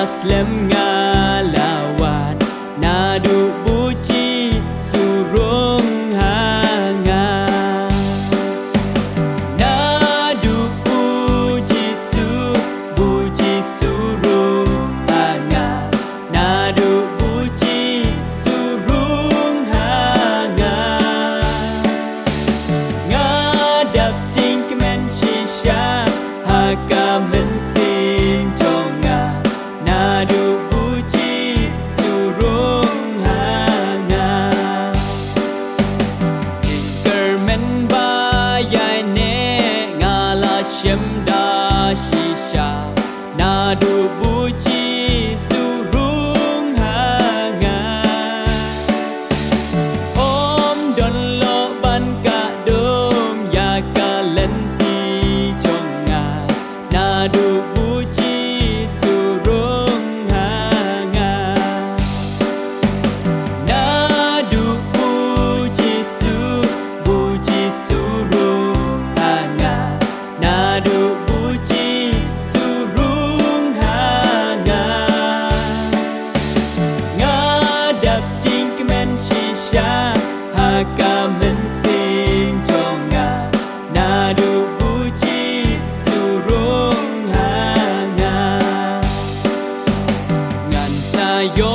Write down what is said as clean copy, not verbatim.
Aslem ngalawat nadu puji surung hangat nadu puji surung hangat nadu puji surung hangat ngadap cingkemen shisha haka mensing jonga nadu puji surung hangat ingkermen bayai ne ngala syemda shisha nadu puji surung hangat om don lo ban ka dom ya kalenti jonga nadu puji surung hangat nadu puji surung hangat nadu puji surung hangat ngadap cingkemen shisha haka mensing jonga nadu puji surung hangat ngan sayo